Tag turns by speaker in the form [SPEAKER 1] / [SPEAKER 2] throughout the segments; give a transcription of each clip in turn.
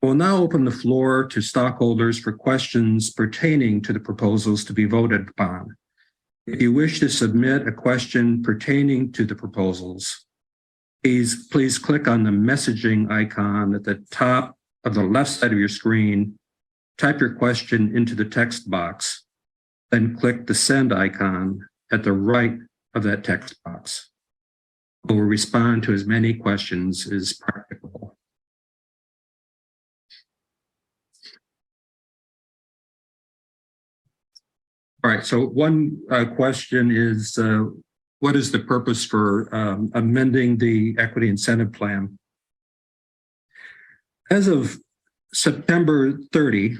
[SPEAKER 1] We'll now open the floor to stockholders for questions pertaining to the proposals to be voted upon. If you wish to submit a question pertaining to the proposals, please click on the messaging icon at the top of the left side of your screen, type your question into the text box, then click the send icon at the right of that text box. We'll respond to as many questions as practicable. All right, so one question is, what is the purpose for amending the equity incentive plan? As of September 30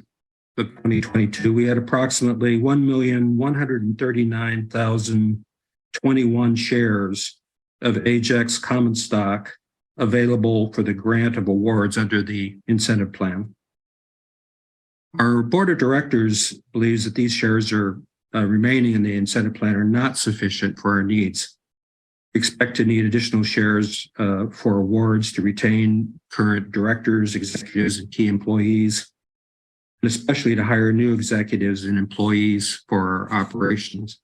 [SPEAKER 1] of 2022, we had approximately 1,139,021 shares of AgeX common stock available for the grant of awards under the incentive plan. Our board of directors believes that these shares are remaining in the incentive plan are not sufficient for our needs. We expect to need additional shares for awards to retain current directors, executives, and key employees, and especially to hire new executives and employees for our operations.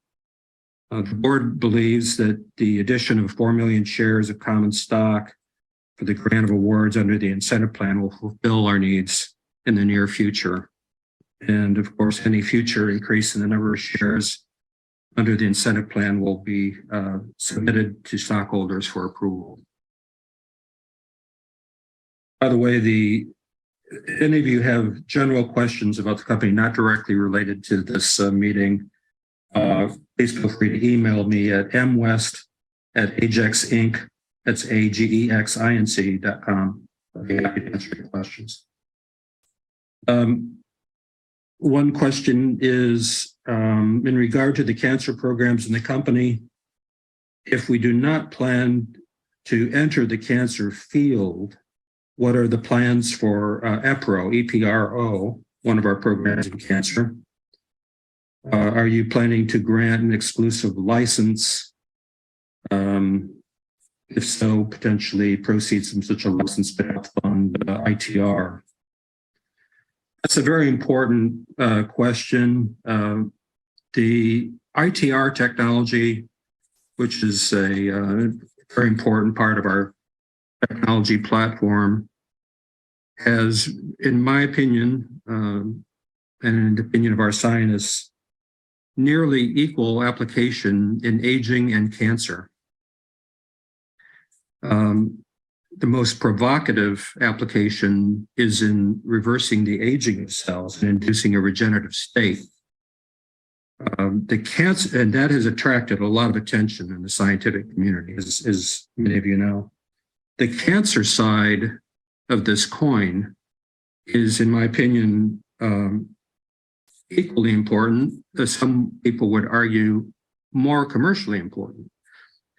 [SPEAKER 1] The board believes that the addition of 4 million shares of common stock for the grant of awards under the incentive plan will fulfill our needs in the near future. And of course, any future increase in the number of shares under the incentive plan will be submitted to stockholders for approval. By the way, any of you have general questions about the company not directly related to this meeting, please feel free to email me at mwest@AgeXinc, that's AGEXINC.com. I'll be happy to answer your questions. One question is, in regard to the cancer programs in the company, if we do not plan to enter the cancer field, what are the plans for EPRO, EPRO, one of our programs in cancer? Are you planning to grant an exclusive license? If so, potentially proceeds from such a license to fund ITR. That's a very important question. The ITR technology, which is a very important part of our technology platform, has, in my opinion, and in the opinion of our scientists, nearly equal application in aging and cancer. The most provocative application is in reversing the aging of cells and inducing a regenerative state. The cancer, and that has attracted a lot of attention in the scientific community, as many of you know. The cancer side of this coin is, in my opinion, equally important. Some people would argue more commercially important,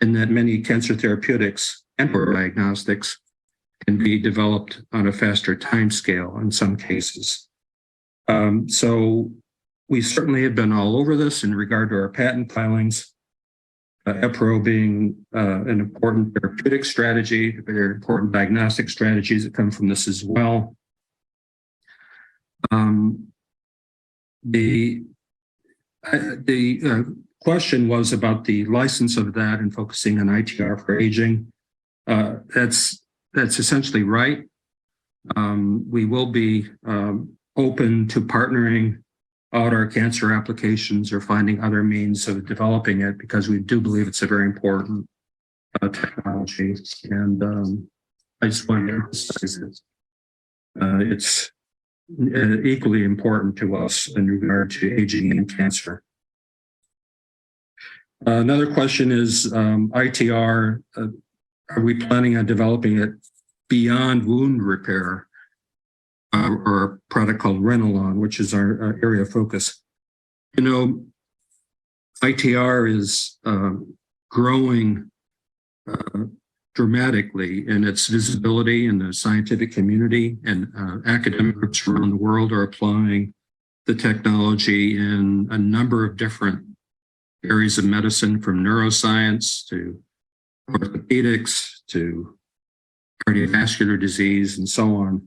[SPEAKER 1] in that many cancer therapeutics and diagnostics can be developed on a faster time scale in some cases. So we certainly have been all over this in regard to our patent filings, EPRO being an important therapeutic strategy, very important diagnostic strategies that come from this as well. The question was about the license of that and focusing on ITR for aging. That's essentially right. We will be open to partnering out our cancer applications or finding other means of developing it, because we do believe it's a very important technology. And I just want to emphasize it. It's equally important to us in regard to aging and cancer. Another question is ITR. Are we planning on developing it beyond wound repair, or a product called Renolon, which is our area of focus? You know, ITR is growing dramatically in its visibility in the scientific community, and academic groups around the world are applying the technology in a number of different areas of medicine, from neuroscience to orthopedics to cardiovascular disease and so on.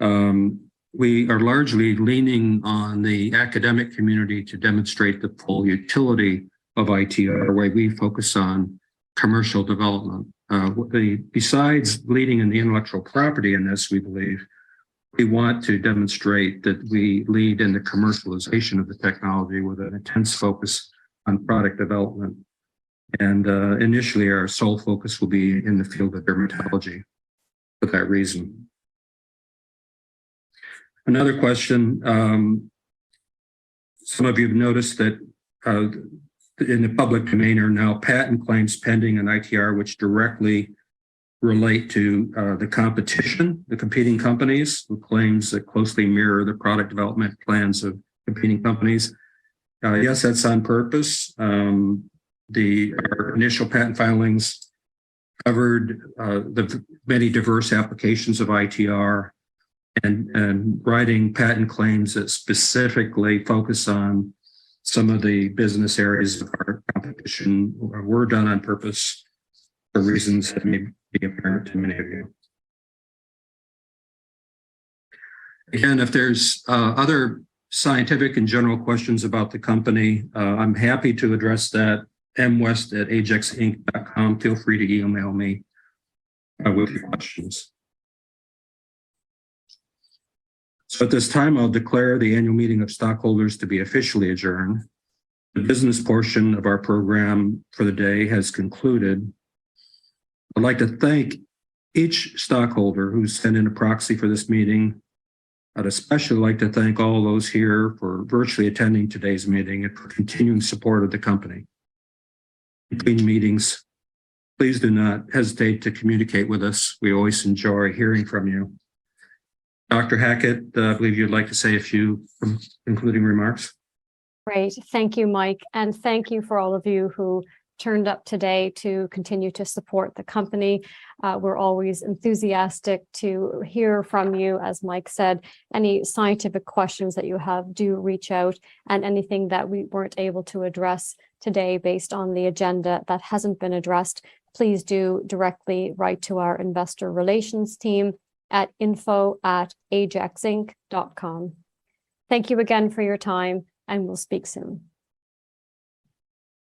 [SPEAKER 1] We are largely leaning on the academic community to demonstrate the full utility of ITR, where we focus on commercial development. Besides leading in the intellectual property in this, we believe, we want to demonstrate that we lead in the commercialization of the technology with an intense focus on product development. And initially, our sole focus will be in the field of dermatology for that reason. Another question, some of you have noticed that in the public domain are now patent claims pending in ITR, which directly relate to the competition, the competing companies, with claims that closely mirror the product development plans of competing companies. Yes, that's on purpose. Our initial patent filings covered the many diverse applications of ITR and writing patent claims that specifically focus on some of the business areas of our competition were done on purpose for reasons that may be apparent to many of you. Again, if there's other scientific and general questions about the company, I'm happy to address that. mwest@agexinc.com. Feel free to email me with your questions. So at this time, I'll declare the annual meeting of stockholders to be officially adjourned. The business portion of our program for the day has concluded. I'd like to thank each stockholder who sent in a proxy for this meeting. I'd especially like to thank all those here for virtually attending today's meeting and for continuing support of the company. Between meetings, please do not hesitate to communicate with us. We always enjoy hearing from you. Dr. Hackett, I believe you'd like to say a few concluding remarks.
[SPEAKER 2] Great. Thank you, Mike. And thank you for all of you who turned up today to continue to support the company. We're always enthusiastic to hear from you. As Mike said, any scientific questions that you have, do reach out, and anything that we weren't able to address today based on the agenda that hasn't been addressed, please do directly write to our investor relations team at info@agexinc.com. Thank you again for your time, and we'll speak soon.